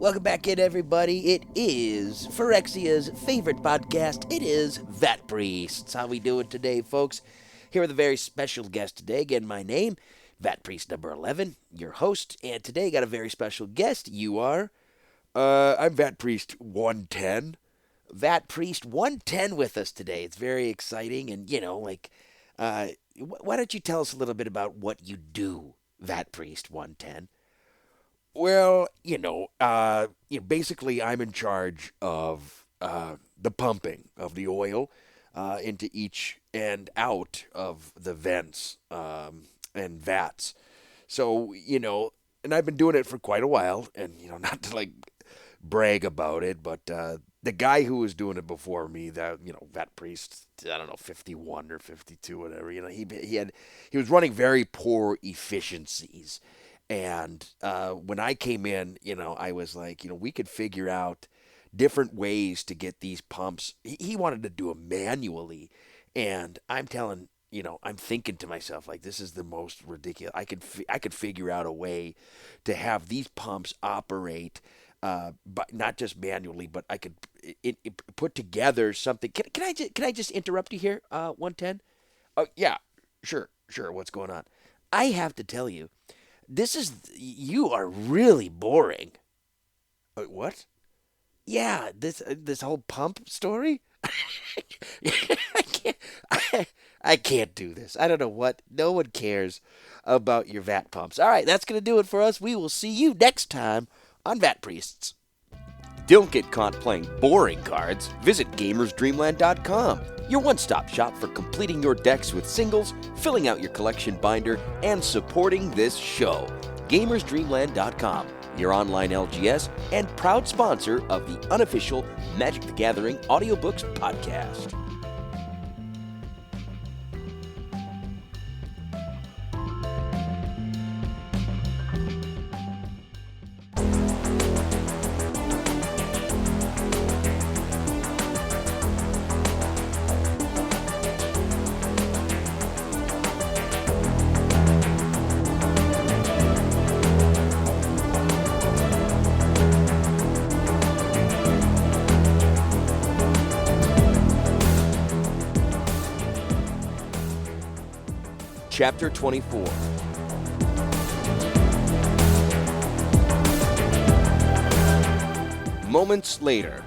Welcome back in, everybody. It is Phyrexia's favorite podcast. It is Vat Priests. How we doing today, folks? Here with a very special guest today. Again, my name, Vat Priest number 11, your host. And today got a very special guest. You are? I'm Vat Priest 110. Vat Priest 110 with us today. It's very exciting. And, why don't you tell us a little bit about what you do, Vat Priest 110? Well, basically, I'm in charge of the pumping of the oil into each and out of the vents and vats. So, and I've been doing it for quite a while, and, not to brag about it, but the guy who was doing it before me, Vat Priest, I don't know, 51 or 52, whatever, he was running very poor efficiencies. And when I came in, I was like, we could figure out different ways to get these pumps. He wanted to do them manually. And I'm thinking to myself, like, this is the most ridiculous. I could figure out a way to have these pumps operate, but not just manually, but I could put together something. Can I just interrupt you here, 110? Oh, yeah, sure. What's going on? I have to tell you. You are really boring. What? Yeah, this whole pump story? I can't I can't do this. I don't know what. No one cares about your vat pumps. All right, that's going to do it for us. We will see you next time on Vat Priests. Don't get caught playing boring cards. Visit gamersdreamland.com, your one-stop shop for completing your decks with singles, filling out your collection binder, and supporting this show. gamersdreamland.com, your online LGS and proud sponsor of the unofficial Magic the Gathering audiobooks podcast. Chapter 24. Moments later.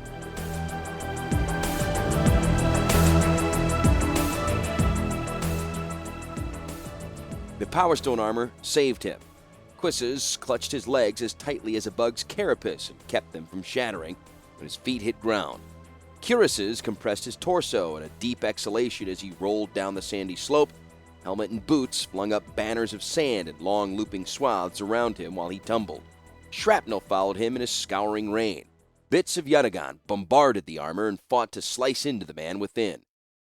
The Power Stone armor saved him. Quisses clutched his legs as tightly as a bug's carapace and kept them from shattering when his feet hit ground. Cuirasses compressed his torso in a deep exhalation as he rolled down the sandy slope. Helmet and boots flung up banners of sand and long looping swaths around him while he tumbled. Shrapnel followed him in a scouring rain. Bits of Yatagan bombarded the armor and fought to slice into the man within.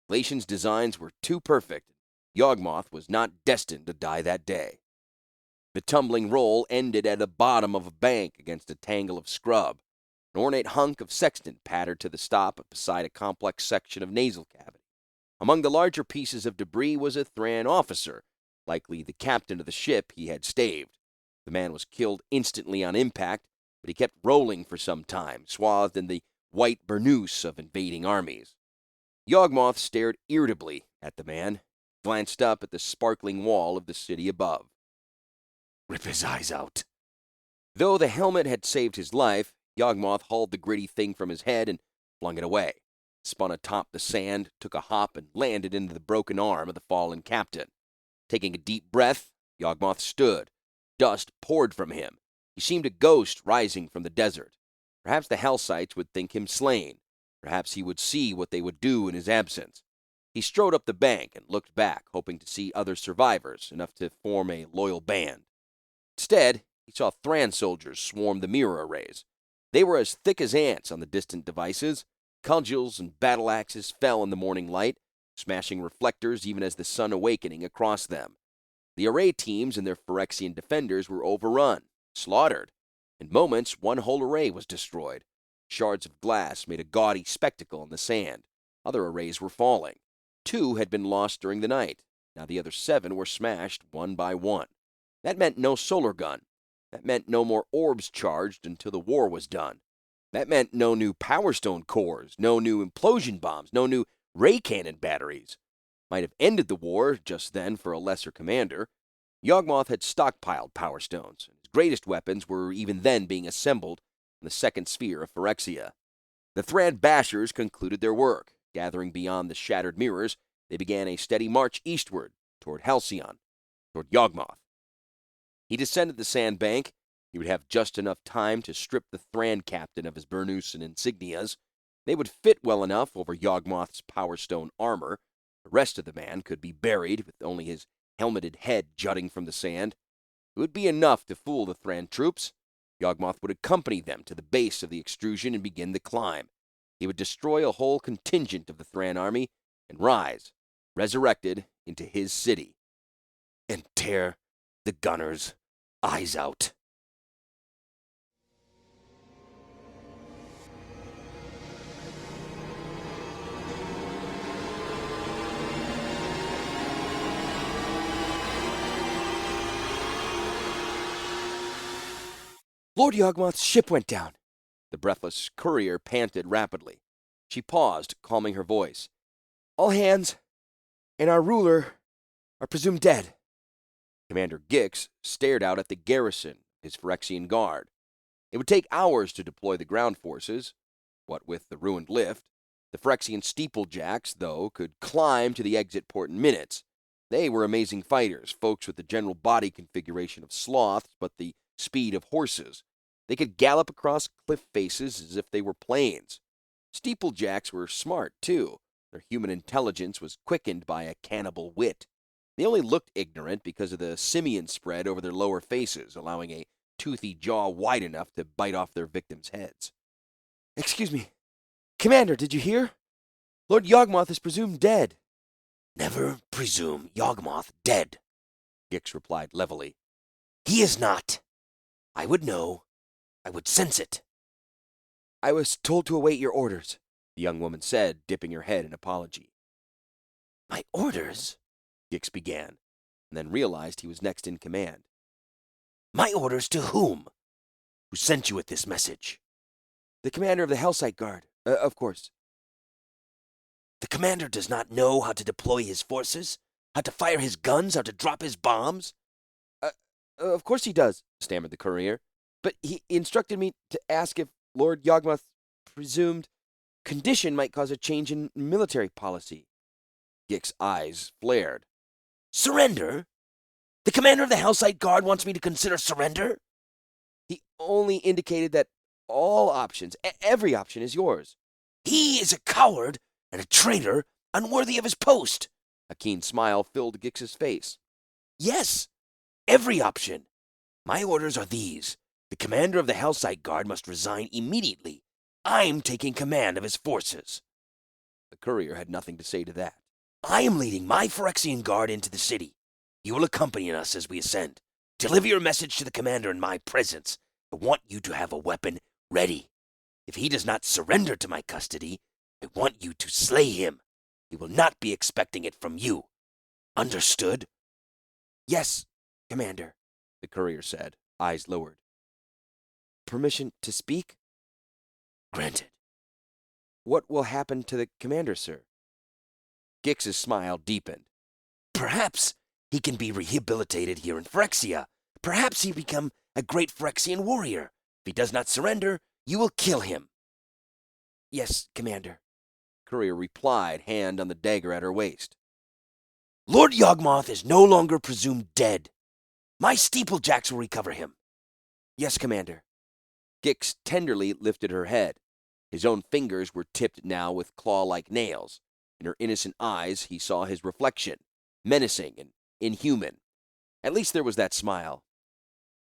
Glacian's designs were too perfect. Yawgmoth was not destined to die that day. The tumbling roll ended at the bottom of a bank against a tangle of scrub. An ornate hunk of sexton pattered to the stop beside a complex section of nasal cavity. Among the larger pieces of debris was a Thran officer, likely the captain of the ship he had staved. The man was killed instantly on impact, but he kept rolling for some time, swathed in the white burnous of invading armies. Yawgmoth stared irritably at the man, glanced up at the sparkling wall of the city above. Rip his eyes out. Though the helmet had saved his life, Yawgmoth hauled the gritty thing from his head and flung it away. Spun atop the sand, took a hop, and landed into the broken arm of the fallen captain. Taking a deep breath, Yawgmoth stood. Dust poured from him. He seemed a ghost rising from the desert. Perhaps the Hellsites would think him slain. Perhaps he would see what they would do in his absence. He strode up the bank and looked back, hoping to see other survivors, enough to form a loyal band. Instead, he saw Thran soldiers swarm the mirror arrays. They were as thick as ants on the distant devices. Cudgels and battle axes fell in the morning light, smashing reflectors even as the sun awakening across them. The array teams and their Phyrexian defenders were overrun, slaughtered. In moments, one whole array was destroyed. Shards of glass made a gaudy spectacle in the sand. Other arrays were falling. 2 had been lost during the night. Now the other 7 were smashed one by one. That meant no solar gun. That meant no more orbs charged until the war was done. That meant no new Power Stone cores, no new implosion bombs, no new ray cannon batteries. Might have ended the war just then for a lesser commander. Yawgmoth had stockpiled Power Stones, and his greatest weapons were even then being assembled in the second sphere of Phyrexia. The Thran Bashers concluded their work. Gathering beyond the shattered mirrors, they began a steady march eastward, toward Halcyon, toward Yawgmoth. He descended the sandbank. He would have just enough time to strip the Thran captain of his burnous and insignias. They would fit well enough over Yawgmoth's Power Stone armor. The rest of the man could be buried, with only his helmeted head jutting from the sand. It would be enough to fool the Thran troops. Yawgmoth would accompany them to the base of the extrusion and begin the climb. He would destroy a whole contingent of the Thran army and rise, resurrected, into his city, and tear the gunners' eyes out. Lord Yawgmoth's ship went down. The breathless courier panted rapidly. She paused, calming her voice. All hands and our ruler are presumed dead. Commander Gix stared out at the garrison, his Phyrexian guard. It would take hours to deploy the ground forces. What with the ruined lift, the Phyrexian steeplejacks, though, could climb to the exit port in minutes. They were amazing fighters, folks with the general body configuration of sloths, but the speed of horses. They could gallop across cliff faces as if they were planes. Steeplejacks were smart, too. Their human intelligence was quickened by a cannibal wit. They only looked ignorant because of the simian spread over their lower faces, allowing a toothy jaw wide enough to bite off their victims' heads. Excuse me. Commander, did you hear? Lord Yawgmoth is presumed dead. Never presume Yawgmoth dead, Gix replied levelly. He is not. I would know. I would sense it. I was told to await your orders, the young woman said, dipping her head in apology. My orders? Gix began, and then realized he was next in command. My orders to whom? Who sent you with this message? The commander of the Hellsight Guard, of course. The commander does not know how to deploy his forces? How to fire his guns? How to drop his bombs? Of course he does, stammered the courier. But he instructed me to ask if Lord Yawgmoth's presumed condition might cause a change in military policy. Gix's eyes flared. Surrender? The commander of the Hellsight Guard wants me to consider surrender? He only indicated that all options, every option is yours. He is a coward and a traitor unworthy of his post. A keen smile filled Gix's face. Yes, every option. My orders are these. The commander of the Hellsight Guard must resign immediately. I'm taking command of his forces. The courier had nothing to say to that. I am leading my Phyrexian Guard into the city. You will accompany us as we ascend. Deliver your message to the commander in my presence. I want you to have a weapon ready. If he does not surrender to my custody, I want you to slay him. He will not be expecting it from you. Understood? Yes, Commander, the courier said, eyes lowered. Permission to speak? Granted. What will happen to the commander, sir? Gix's smile deepened. Perhaps he can be rehabilitated here in Phyrexia. Perhaps he become a great Phyrexian warrior. If he does not surrender, you will kill him. Yes, Commander, courier replied, hand on the dagger at her waist. Lord Yawgmoth is no longer presumed dead. My steeplejacks will recover him. Yes, Commander. Gix tenderly lifted her head. His own fingers were tipped now with claw-like nails. In her innocent eyes he saw his reflection, menacing and inhuman. At least there was that smile.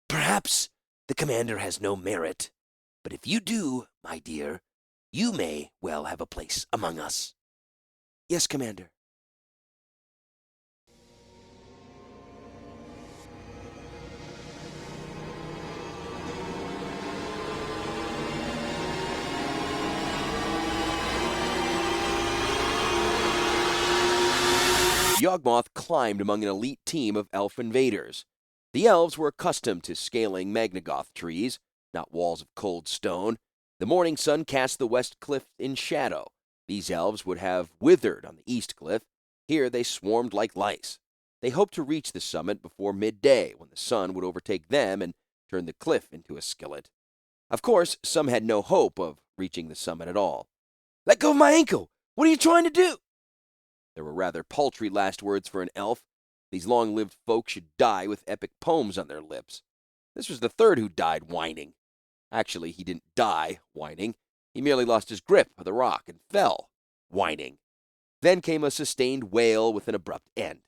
Perhaps the commander has no merit, but if you do, my dear, you may well have a place among us. Yes, Commander. Yawgmoth climbed among an elite team of elf invaders. The elves were accustomed to scaling Magnagoth trees, not walls of cold stone. The morning sun cast the west cliff in shadow. These elves would have withered on the east cliff. Here they swarmed like lice. They hoped to reach the summit before midday, when the sun would overtake them and turn the cliff into a skillet. Of course, some had no hope of reaching the summit at all. "Let go of my ankle! What are you trying to do?" There were rather paltry last words for an elf. These long-lived folk should die with epic poems on their lips. This was the third who died whining. Actually, he didn't die whining. He merely lost his grip of the rock and fell, whining. Then came a sustained wail with an abrupt end.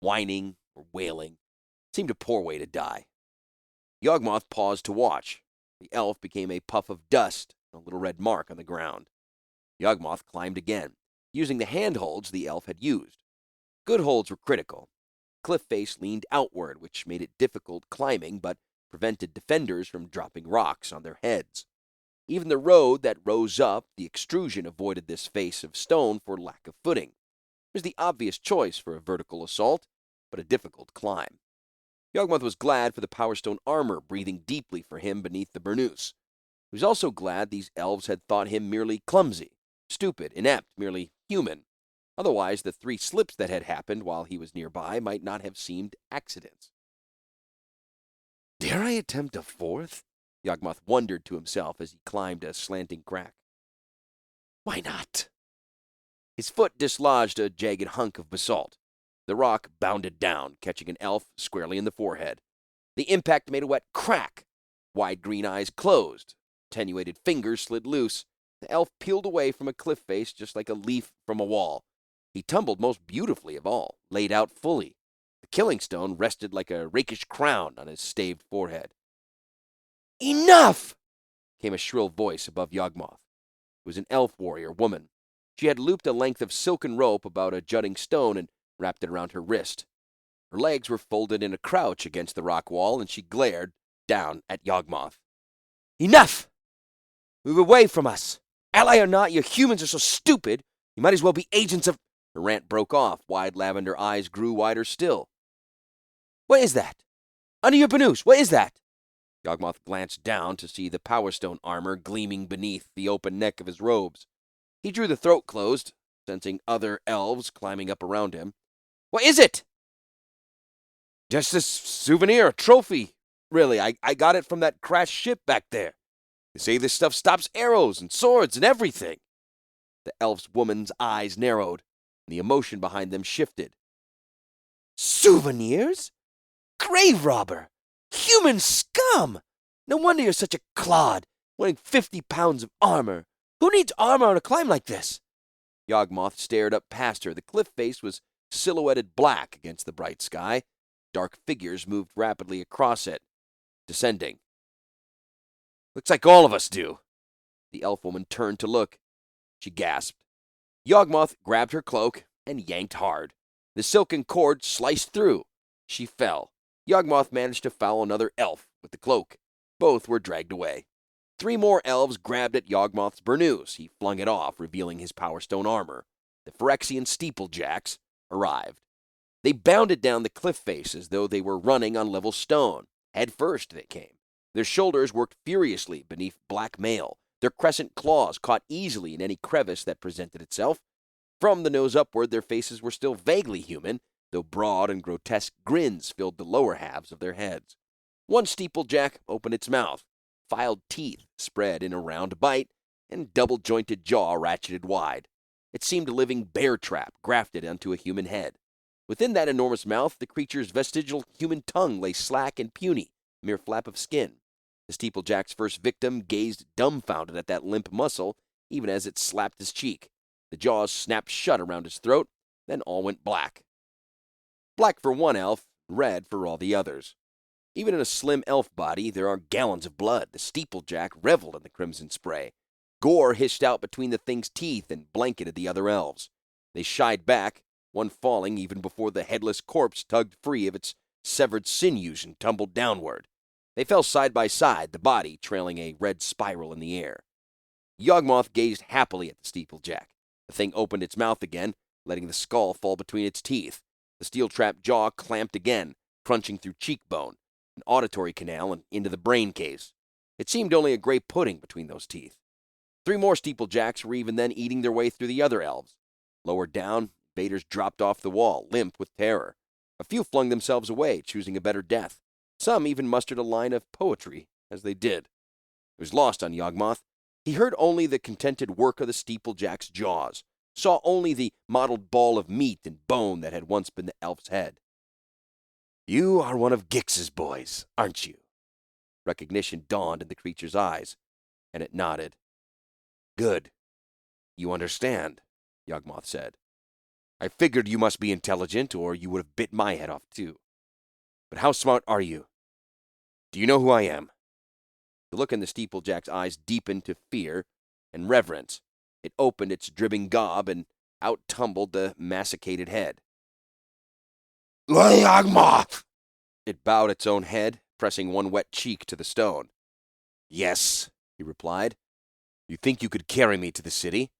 Whining or wailing seemed a poor way to die. Yawgmoth paused to watch. The elf became a puff of dust, and a little red mark on the ground. Yawgmoth climbed again, using the handholds the elf had used. Good holds were critical. Cliff face leaned outward, which made it difficult climbing, but prevented defenders from dropping rocks on their heads. Even the road that rose up, the extrusion avoided this face of stone for lack of footing. It was the obvious choice for a vertical assault, but a difficult climb. Yawgmoth was glad for the Power Stone armor breathing deeply for him beneath the burnous. He was also glad these elves had thought him merely clumsy, stupid, inept, merely human. Otherwise, the 3 slips that had happened while he was nearby might not have seemed accidents. "Dare I attempt a 4th? Yawgmoth wondered to himself as he climbed a slanting crack. "Why not?" His foot dislodged a jagged hunk of basalt. The rock bounded down, catching an elf squarely in the forehead. The impact made a wet crack. Wide green eyes closed. Attenuated fingers slid loose. The elf peeled away from a cliff face just like a leaf from a wall. He tumbled most beautifully of all, laid out fully. The killing stone rested like a rakish crown on his staved forehead. "Enough!" came a shrill voice above Yawgmoth. It was an elf warrior woman. She had looped a length of silken rope about a jutting stone and wrapped it around her wrist. Her legs were folded in a crouch against the rock wall, and she glared down at Yawgmoth. "Enough! Move away from us! Ally or not, you humans are so stupid, you might as well be agents of—" Her rant broke off. Wide lavender eyes grew wider still. "What is that? Under your burnous, what is that?" Yawgmoth glanced down to see the Power Stone armor gleaming beneath the open neck of his robes. He drew the throat closed, sensing other elves climbing up around him. "What is it?" "Just a souvenir, a trophy. Really, I got it from that crashed ship back there. They say this stuff stops arrows and swords and everything." The elf's woman's eyes narrowed, and the emotion behind them shifted. "Souvenirs? Grave robber! Human scum! No wonder you're such a clod, weighing 50 pounds of armor. Who needs armor on a climb like this?" Yawgmoth stared up past her. The cliff face was silhouetted black against the bright sky. Dark figures moved rapidly across it, descending. "Looks like all of us do." The elf woman turned to look. She gasped. Yawgmoth grabbed her cloak and yanked hard. The silken cord sliced through. She fell. Yawgmoth managed to foul another elf with the cloak. Both were dragged away. 3 more elves grabbed at Yawgmoth's burnous. He flung it off, revealing his Power Stone armor. The Phyrexian steeplejacks arrived. They bounded down the cliff face as though they were running on level stone. Head first they came. Their shoulders worked furiously beneath black mail. Their crescent claws caught easily in any crevice that presented itself. From the nose upward, their faces were still vaguely human, though broad and grotesque grins filled the lower halves of their heads. One steeplejack opened its mouth. Filed teeth spread in a round bite, and double-jointed jaw ratcheted wide. It seemed a living bear trap grafted onto a human head. Within that enormous mouth, the creature's vestigial human tongue lay slack and puny, a mere flap of skin. The steeplejack's first victim gazed dumbfounded at that limp muscle, even as it slapped his cheek. The jaws snapped shut around his throat, then all went black. Black for one elf, red for all the others. Even in a slim elf body, there are gallons of blood. The steeplejack reveled in the crimson spray. Gore hissed out between the thing's teeth and blanketed the other elves. They shied back, one falling even before the headless corpse tugged free of its severed sinews and tumbled downward. They fell side by side, the body trailing a red spiral in the air. Yawgmoth gazed happily at the steeplejack. The thing opened its mouth again, letting the skull fall between its teeth. The steel-trap jaw clamped again, crunching through cheekbone. an auditory canal, and into the brain case. It seemed only a gray pudding between those teeth. 3 more steeplejacks were even then eating their way through the other elves. Lower down, invaders dropped off the wall, limp with terror. A few flung themselves away, choosing a better death. Some even mustered a line of poetry as they did. It was lost on Yawgmoth. He heard only the contented work of the steeplejack's jaws, saw only the mottled ball of meat and bone that had once been the elf's head. "You are one of Gix's boys, aren't you?" Recognition dawned in the creature's eyes, and it nodded. "Good. You understand," Yawgmoth said. "I figured you must be intelligent, or you would have bit my head off too. But how smart are you? Do you know who I am?" The look in the steeplejack's eyes deepened to fear and reverence. It opened its dripping gob, and out tumbled the masticated head. "Yawgmoth!" It bowed its own head, pressing one wet cheek to the stone. "Yes," he replied. "You think you could carry me to the city?"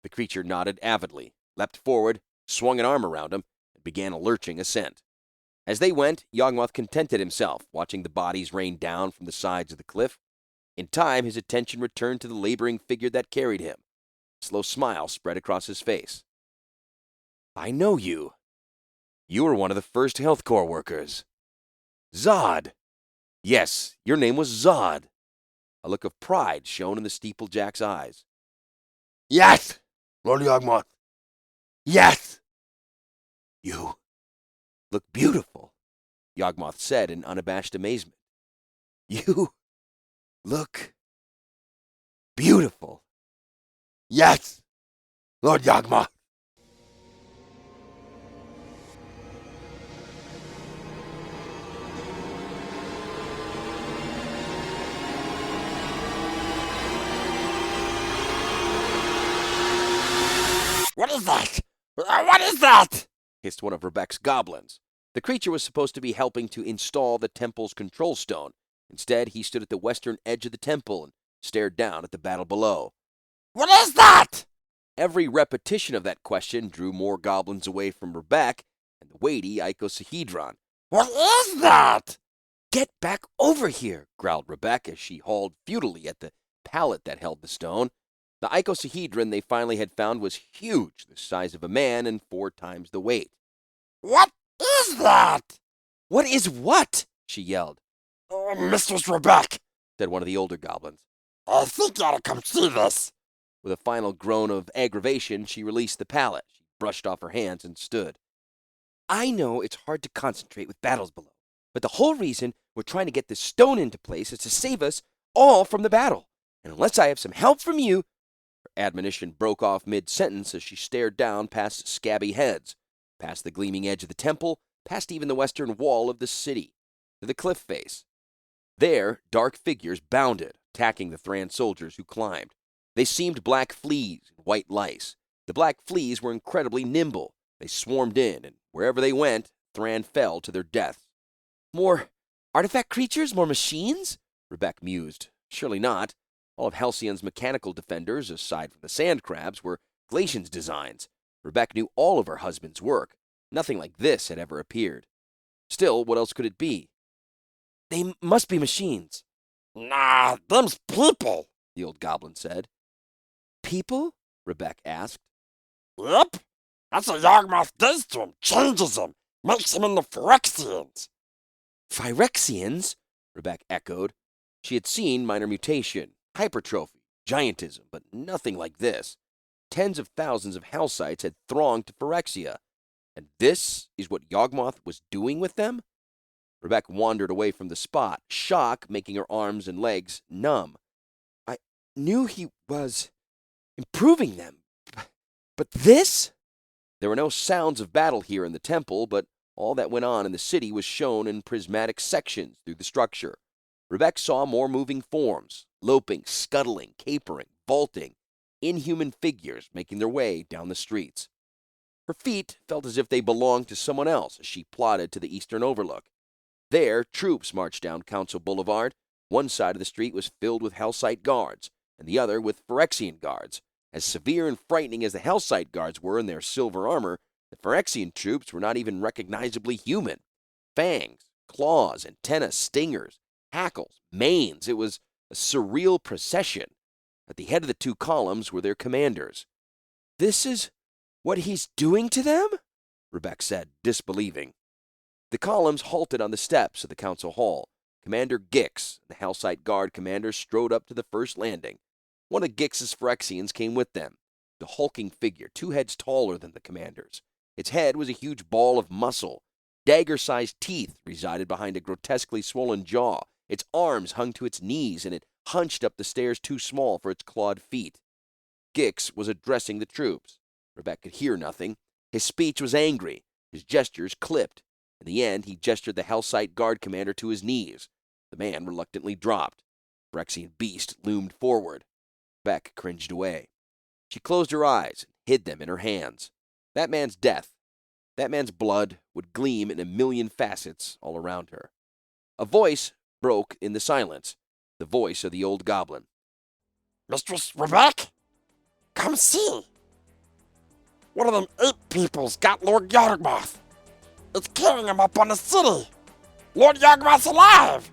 The creature nodded avidly, leapt forward, swung an arm around him, and began a lurching ascent. As they went, Yawgmoth contented himself, watching the bodies rain down from the sides of the cliff. In time, his attention returned to the laboring figure that carried him. A slow smile spread across his face. "I know you. You were one of the first Health Corps workers. Zod! Yes, your name was Zod." A look of pride shone in the steeplejack's eyes. "Yes, Lord Yawgmoth. Yes!" "You look beautiful," Yawgmoth said in unabashed amazement. "You look beautiful." "Yes, Lord Yawgmoth." "What is that? What is that?" hissed one of Rebecca's goblins. The creature was supposed to be helping to install the temple's control stone. Instead, he stood at the western edge of the temple and stared down at the battle below. "What is that?" Every repetition of that question drew more goblins away from Rebecca and the weighty icosahedron. "What is that?" "Get back over here," growled Rebecca as she hauled futilely at the pallet that held the stone. The icosahedron they finally had found was huge, the size of a man and 4 times the weight. "What is that?" "What is what?" she yelled. "Mistress Rebecca," said one of the older goblins. "I think you ought to come see this." With a final groan of aggravation, she released the pallet. She brushed off her hands and stood. "I know it's hard to concentrate with battles below, but the whole reason we're trying to get this stone into place is to save us all from the battle. And unless I have some help from you—" Her admonition broke off mid-sentence as she stared down past scabby heads, past the gleaming edge of the temple, past even the western wall of the city, to the cliff face. There, dark figures bounded, attacking the Thran soldiers who climbed. They seemed black fleas and white lice. The black fleas were incredibly nimble. They swarmed in, and wherever they went, Thran fell to their deaths. "More artifact creatures? More machines?" Rebecca mused. Surely not. All of Halcyon's mechanical defenders, aside from the sand crabs, were Glacian's designs. Rebecca knew all of her husband's work. Nothing like this had ever appeared. Still, what else could it be? "They must be machines." "Nah, them's people," the old goblin said. "People?" Rebecca asked. "Yep. That's what Yawgmoth does to him. Changes him. Makes him into Phyrexians." "Phyrexians?" Rebecca echoed. She had seen minor mutation, hypertrophy, giantism, but nothing like this. Tens of thousands of Halcytes had thronged to Phyrexia. And this is what Yawgmoth was doing with them? Rebecca wandered away from the spot, shock making her arms and legs numb. "I knew he was improving them, but this?" There were no sounds of battle here in the temple, but all that went on in the city was shown in prismatic sections through the structure. Rebecca saw more moving forms, loping, scuttling, capering, vaulting, inhuman figures making their way down the streets. Her feet felt as if they belonged to someone else as she plodded to the eastern overlook. There, troops marched down Council Boulevard. One side of the street was filled with Halcite guards, and the other with Phyrexian guards. As severe and frightening as the Halcite guards were in their silver armor, the Phyrexian troops were not even recognizably human. Fangs, claws, antennae, stingers, hackles, manes. It was a surreal procession. At the head of the two columns were their commanders. "This is what he's doing to them?" Rebecca said, disbelieving. The columns halted on the steps of the council hall. Commander Gix and the Hellsite Guard commander strode up to the first landing. One of Gix's Phyrexians came with them, the hulking figure, 2 heads taller than the commander's. Its head was a huge ball of muscle. Dagger-sized teeth resided behind a grotesquely swollen jaw. Its arms hung to its knees, and it hunched up the stairs too small for its clawed feet. Gix was addressing the troops. Rebecca could hear nothing. His speech was angry, his gestures clipped. In the end, he gestured the Hellsite Guard commander to his knees. The man reluctantly dropped. The Phyrexian beast loomed forward. Rebecca cringed away. She closed her eyes and hid them in her hands. That man's death, that man's blood, would gleam in a million facets all around her. A voice broke in the silence, the voice of the old goblin. "Mistress Rebecca? Come see. One of them ape peoples got Lord Yawgmoth. It's carrying him up on the city. Lord Yawgmoth's alive!"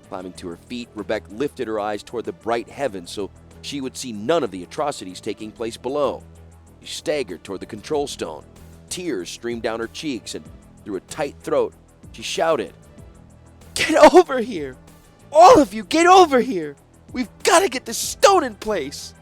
Climbing to her feet, Rebecca lifted her eyes toward the bright heavens so she would see none of the atrocities taking place below. She staggered toward the control stone. Tears streamed down her cheeks, and through a tight throat, she shouted, "Get over here! All of you, get over here! We've got to get this stone in place!"